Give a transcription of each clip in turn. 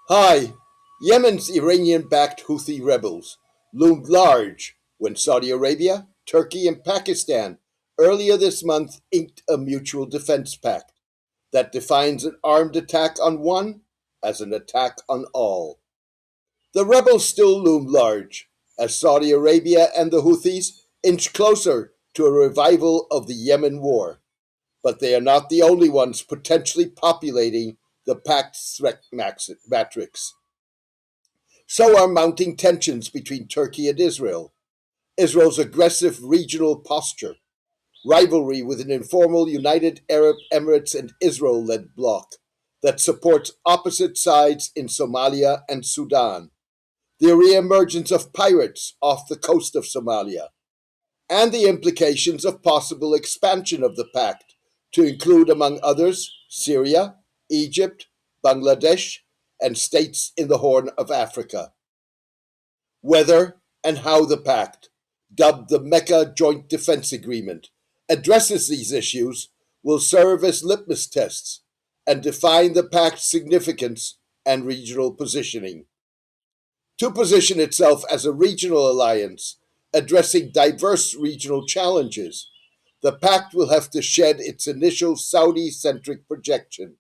Hi, Yemen's Iranian-backed Houthi rebels loomed large when Saudi Arabia, Turkey, and Pakistan earlier this month inked a mutual defense pact that defines an armed attack on one as an attack on all. The rebels still loom large as Saudi Arabia and the Houthis inch closer to a revival of the Yemen war, but they are not the only ones potentially populating the pact's threat matrix. So are mounting tensions between Turkey and Israel, Israel's aggressive regional posture, rivalry with an informal United Arab Emirates and Israel led bloc that supports opposite sides in Somalia and Sudan, the reemergence of pirates off the coast of Somalia, and the implications of possible expansion of the pact to include, among others, Syria, Egypt, Bangladesh, and states in the Horn of Africa. Whether and how the pact, dubbed the Mecca Joint Defence Agreement, addresses these issues will serve as litmus tests and define the pact's significance and regional positioning. To position itself as a regional alliance addressing diverse regional challenges, the pact will have to shed its initial Saudi centric projection,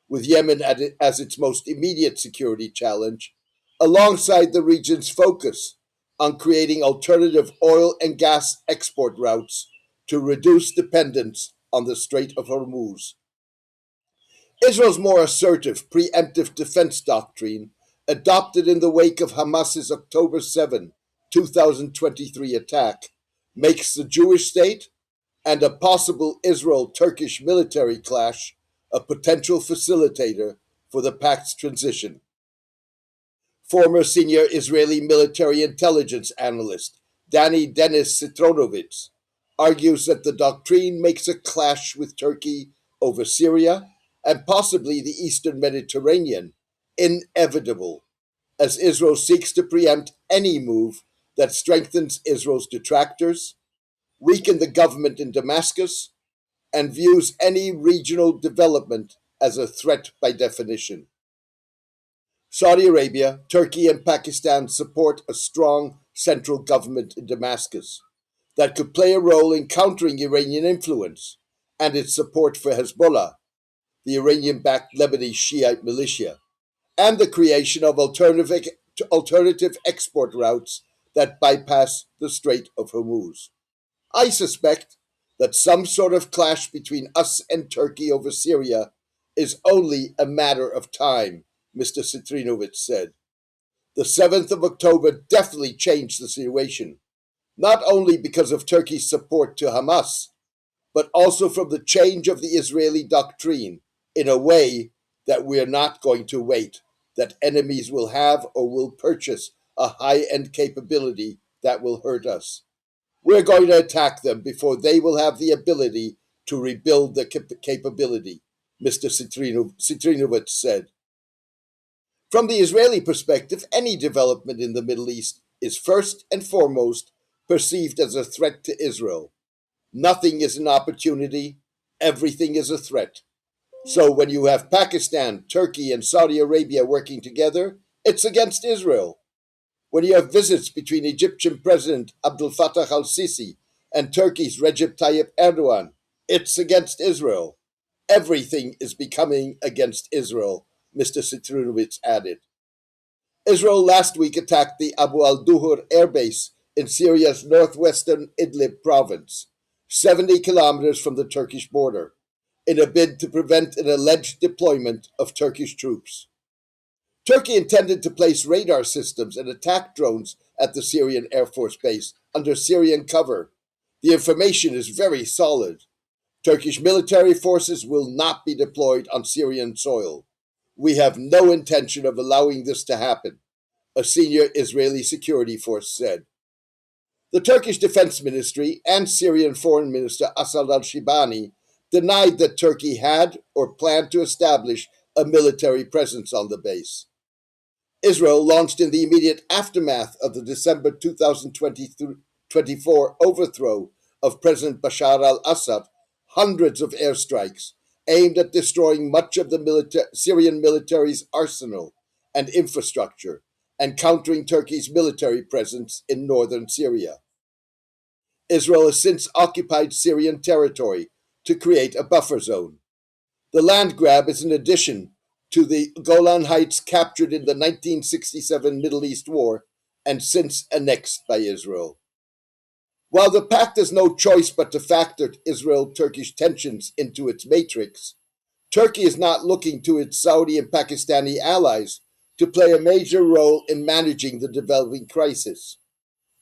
with Yemen as its most immediate security challenge, alongside the region's focus on creating alternative oil and gas export routes to reduce dependence on the Strait of Hormuz. Israel's more assertive preemptive defense doctrine, adopted in the wake of Hamas's October 7, 2023 attack, makes the Jewish state and a possible Israel Turkish military clash a potential facilitator for the pact's transition. Former senior Israeli military intelligence analyst Danny Denis Sitronovitz argues that the doctrine makes a clash with Turkey over Syria and possibly the eastern Mediterranean inevitable, as Israel seeks to preempt any move that strengthens Israel's detractors, weaken the government in Damascus, and views any regional development as a threat by definition. Saudi Arabia, Turkey, and Pakistan support a strong central government in Damascus that could play a role in countering Iranian influence and its support for Hezbollah, the Iranian-backed Lebanese Shiite militia, and the creation of alternative export routes that bypass the Strait of Hormuz. I suspect that some sort of clash between us and Turkey over Syria is only a matter of time, Mr. Citrinovich said. The 7th of October definitely changed the situation, not only because of Turkey's support to Hamas, but also from the change of the Israeli doctrine in a way that we are not going to wait, that enemies will have or will purchase a high end capability that will hurt us. We're going to attack them before they will have the ability to rebuild the capability, Mr. Citrinovich said. From the Israeli perspective, any development in the Middle East is first and foremost perceived as a threat to Israel. Nothing is an opportunity, everything is a threat. So when you have Pakistan, Turkey, and Saudi Arabia working together, it's against Israel. When you have visits between Egyptian President Abdel Fattah al-Sisi and Turkey's Recep Tayyip Erdogan, it's against Israel. Everything is becoming against Israel, Mr. Citrinovich added. Israel last week attacked the Abu al-Duhur airbase in Syria's northwestern Idlib province, 70 kilometers from the Turkish border, in a bid to prevent an alleged deployment of Turkish troops. Turkey intended to place radar systems and attack drones at the Syrian Air Force base under Syrian cover. The information is very solid. Turkish military forces will not be deployed on Syrian soil. We have no intention of allowing this to happen, a senior Israeli security force said. The Turkish Defense Ministry and Syrian Foreign Minister Asad al-Shibani denied that Turkey had or planned to establish a military presence on the base. Israel launched in the immediate aftermath of the December 2024 overthrow of President Bashar al-Assad hundreds of airstrikes aimed at destroying much of the Syrian military's arsenal and infrastructure, and countering Turkey's military presence in northern Syria. Israel has since occupied Syrian territory to create a buffer zone. The land grab is an addition to the Golan Heights captured in the 1967 Middle East War and since annexed by Israel. While the pact has no choice but to factor Israel-Turkish tensions into its matrix, Turkey is not looking to its Saudi and Pakistani allies to play a major role in managing the developing crisis.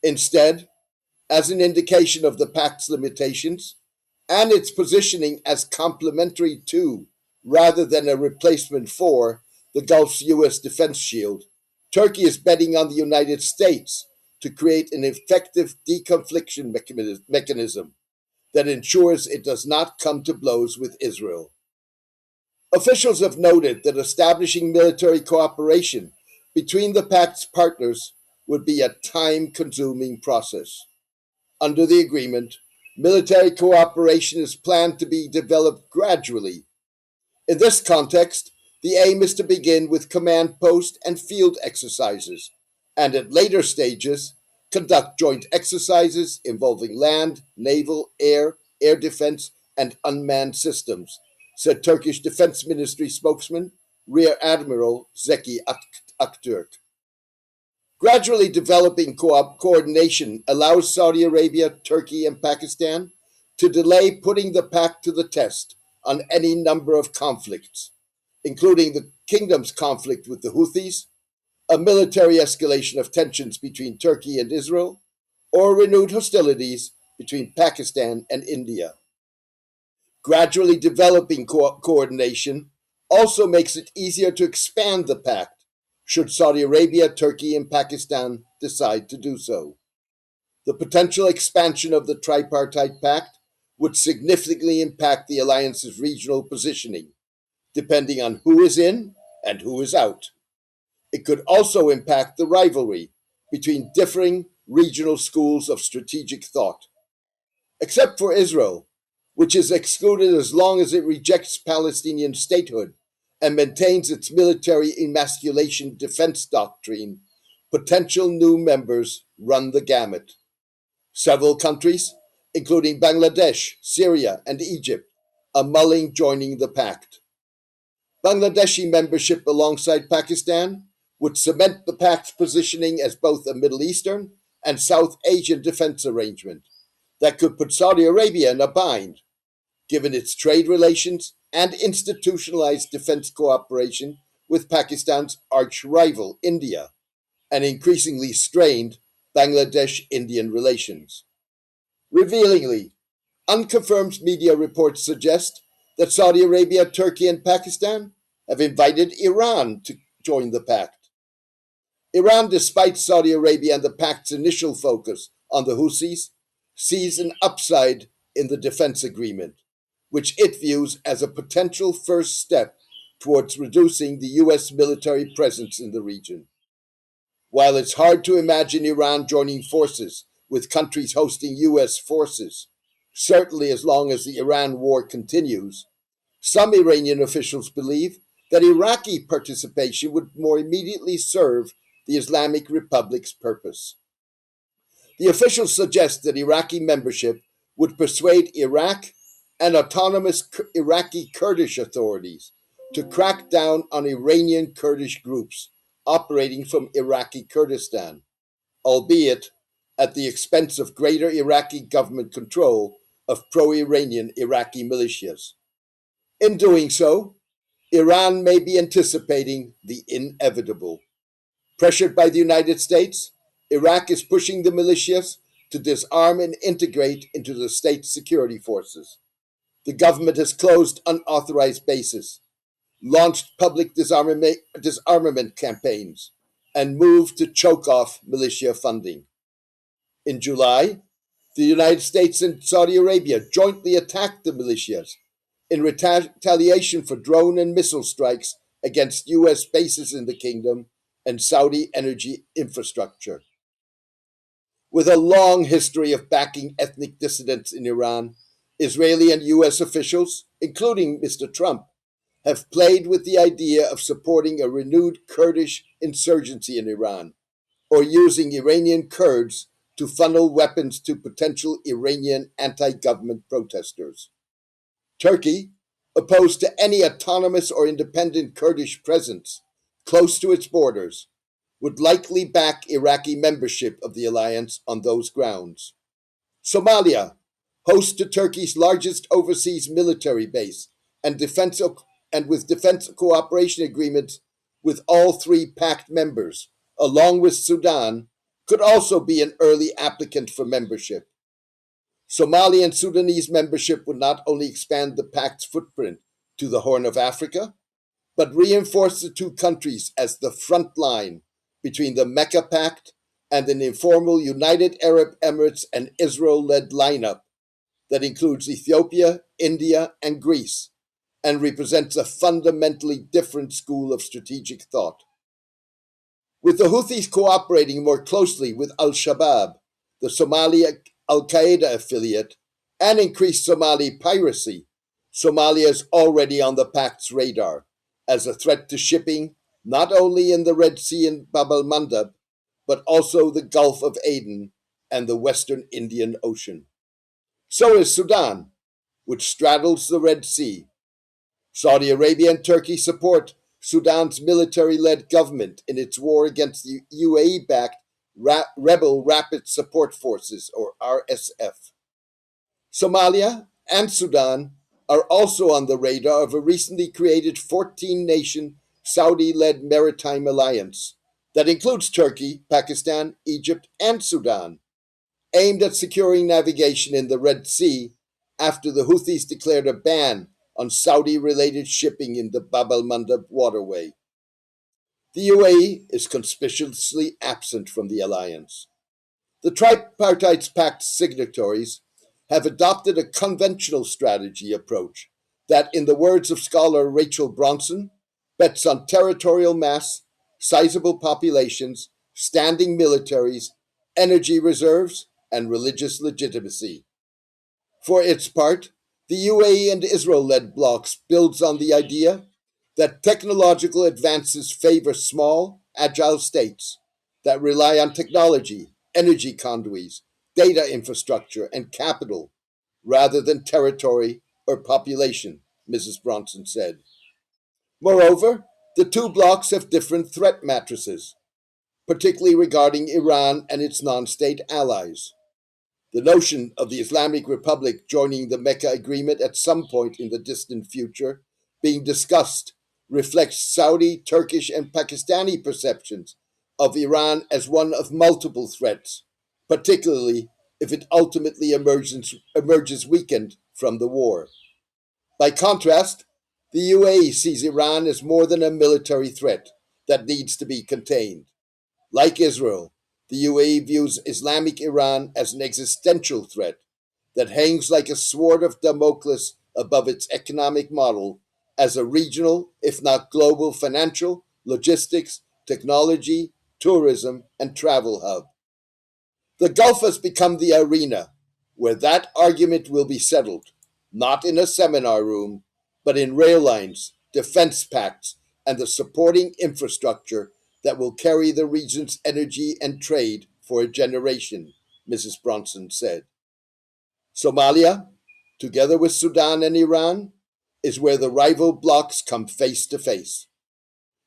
Instead, as an indication of the pact's limitations and its positioning as complementary to, rather than a replacement for, the Gulf's U.S. defense shield, Turkey is betting on the United States to create an effective deconfliction mechanism that ensures it does not come to blows with Israel. Officials have noted that establishing military cooperation between the pact's partners would be a time-consuming process. Under the agreement, military cooperation is planned to be developed gradually. In this context, the aim is to begin with command post and field exercises, and at later stages, conduct joint exercises involving land, naval, air defense, and unmanned systems, said Turkish Defense Ministry spokesman Rear Admiral Zeki Aktürk. Gradually developing coordination allows Saudi Arabia, Turkey, and Pakistan to delay putting the pact to the test on any number of conflicts, including the kingdom's conflict with the Houthis, a military escalation of tensions between Turkey and Israel, or renewed hostilities between Pakistan and India. Gradually developing coordination also makes it easier to expand the pact, should Saudi Arabia, Turkey, and Pakistan decide to do so. The potential expansion of the tripartite pact would significantly impact the alliance's regional positioning, depending on who is in and who is out. It could also impact the rivalry between differing regional schools of strategic thought. Except for Israel, which is excluded as long as it rejects Palestinian statehood and maintains its military emasculation defense doctrine, potential new members run the gamut. Several countries, including Bangladesh, Syria, and Egypt, are mulling joining the pact. Bangladeshi membership alongside Pakistan would cement the pact's positioning as both a Middle Eastern and South Asian defense arrangement that could put Saudi Arabia in a bind, given its trade relations and institutionalized defense cooperation with Pakistan's arch-rival, India, and increasingly strained Bangladesh-Indian relations. Revealingly, unconfirmed media reports suggest that Saudi Arabia, Turkey, and Pakistan have invited Iran to join the pact. Iran, despite Saudi Arabia and the pact's initial focus on the Houthis, sees an upside in the defense agreement, which it views as a potential first step towards reducing the U.S. military presence in the region. While it's hard to imagine Iran joining forces with countries hosting U.S. forces, certainly as long as the Iran war continues, some Iranian officials believe that Iraqi participation would more immediately serve the Islamic Republic's purpose. The officials suggest that Iraqi membership would persuade Iraq and autonomous Iraqi Kurdish authorities to crack down on Iranian Kurdish groups operating from Iraqi Kurdistan, albeit at the expense of greater Iraqi government control of pro-Iranian Iraqi militias. In doing so, Iran may be anticipating the inevitable. Pressured by the United States, Iraq is pushing the militias to disarm and integrate into the state's security forces. The government has closed unauthorized bases, launched public disarmament campaigns, and moved to choke off militia funding. In July, the United States and Saudi Arabia jointly attacked the militias in retaliation for drone and missile strikes against U.S. bases in the kingdom and Saudi energy infrastructure. With a long history of backing ethnic dissidents in Iran, Israeli and U.S. officials, including Mr. Trump, have played with the idea of supporting a renewed Kurdish insurgency in Iran, or using Iranian Kurds to funnel weapons to potential Iranian anti-government protesters. Turkey, opposed to any autonomous or independent Kurdish presence close to its borders, would likely back Iraqi membership of the alliance on those grounds. Somalia, host to Turkey's largest overseas military base and with defense cooperation agreements with all three pact members, along with Sudan, could also be an early applicant for membership. Somali and Sudanese membership would not only expand the pact's footprint to the Horn of Africa, but reinforce the two countries as the front line between the Mecca Pact and an informal United Arab Emirates and Israel-led lineup that includes Ethiopia, India, and Greece, and represents a fundamentally different school of strategic thought. With the Houthis cooperating more closely with al-Shabaab, the Somali al-Qaeda affiliate, and increased Somali piracy, Somalia is already on the pact's radar as a threat to shipping not only in the Red Sea and Bab al-Mandab, but also the Gulf of Aden and the Western Indian Ocean. So is Sudan, which straddles the Red Sea. Saudi Arabia and Turkey support Sudan's military-led government in its war against the UAE-backed Rebel Rapid Support Forces, or RSF. Somalia and Sudan are also on the radar of a recently created 14-nation Saudi-led maritime alliance that includes Turkey, Pakistan, Egypt, and Sudan, aimed at securing navigation in the Red Sea after the Houthis declared a ban on Saudi-related shipping in the Bab al-Mandab waterway. The UAE is conspicuously absent from the alliance. The Tripartite Pact signatories have adopted a conventional strategy approach that, in the words of scholar Rachel Bronson, bets on territorial mass, sizable populations, standing militaries, energy reserves, and religious legitimacy. For its part, the UAE and Israel-led blocs builds on the idea that technological advances favor small, agile states that rely on technology, energy conduits, data infrastructure, and capital, rather than territory or population, Mrs. Bronson said. Moreover, the two blocs have different threat matrices, particularly regarding Iran and its non-state allies. The notion of the Islamic Republic joining the Mecca Agreement at some point in the distant future being discussed reflects Saudi, Turkish, and Pakistani perceptions of Iran as one of multiple threats, particularly if it ultimately emerges weakened from the war. By contrast, the UAE sees Iran as more than a military threat that needs to be contained. Like Israel, the UAE views Islamic Iran as an existential threat that hangs like a sword of Damocles above its economic model as a regional, if not global, financial, logistics, technology, tourism, and travel hub. The Gulf has become the arena where that argument will be settled, not in a seminar room, but in rail lines, defense pacts, and the supporting infrastructure that will carry the region's energy and trade for a generation, Mrs. Bronson said. Somalia, together with Sudan and Iran, is where the rival blocs come face to face.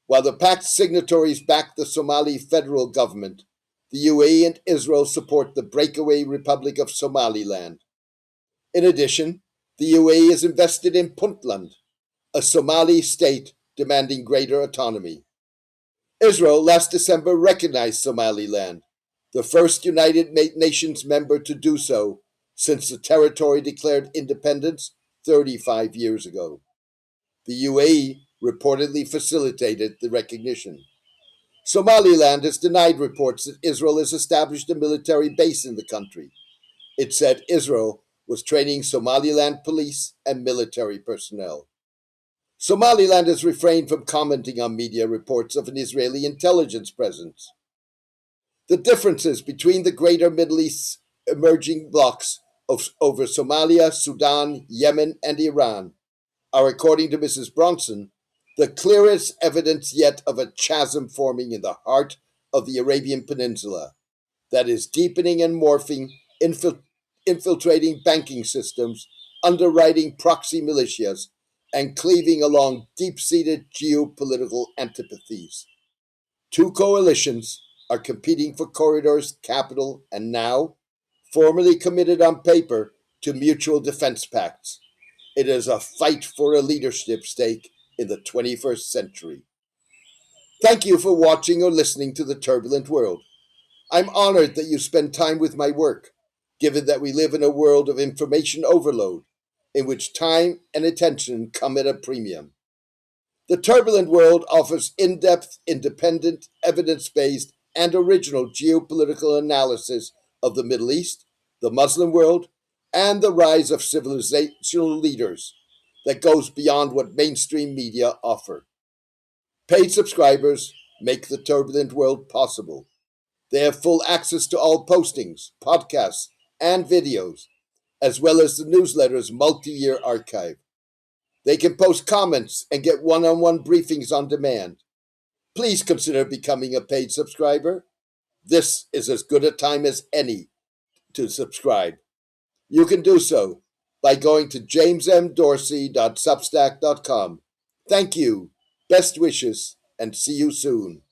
While the pact signatories back the Somali federal government, the UAE and Israel support the breakaway Republic of Somaliland. In addition, the UAE is invested in Puntland, a Somali state demanding greater autonomy. Israel last December recognized Somaliland, the first United Nations member to do so since the territory declared independence 35 years ago. The UAE reportedly facilitated the recognition. Somaliland has denied reports that Israel has established a military base in the country. It said Israel was training Somaliland police and military personnel. Somaliland has refrained from commenting on media reports of an Israeli intelligence presence. The differences between the greater Middle East's emerging blocs over Somalia, Sudan, Yemen, and Iran are, according to Mrs. Bronson, the clearest evidence yet of a chasm forming in the heart of the Arabian Peninsula that is deepening and morphing, infiltrating banking systems, underwriting proxy militias, and cleaving along deep-seated geopolitical antipathies. Two coalitions are competing for corridors, capital, and now, formally committed on paper, to mutual defense pacts. It is a fight for a leadership stake in the 21st century. Thank you for watching or listening to The Turbulent World. I'm honored that you spend time with my work, given that we live in a world of information overload, in which time and attention come at a premium. The Turbulent World offers in-depth, independent, evidence-based, and original geopolitical analysis of the Middle East, the Muslim world, and the rise of civilizational leaders that goes beyond what mainstream media offer. Paid subscribers make the Turbulent World possible. They have full access to all postings, podcasts, and videos, as well as the newsletter's multi-year archive. They can post comments and get one-on-one briefings on demand. Please consider becoming a paid subscriber. This is as good a time as any to subscribe. You can do so by going to jamesmdorsey.substack.com. Thank you, best wishes, and see you soon.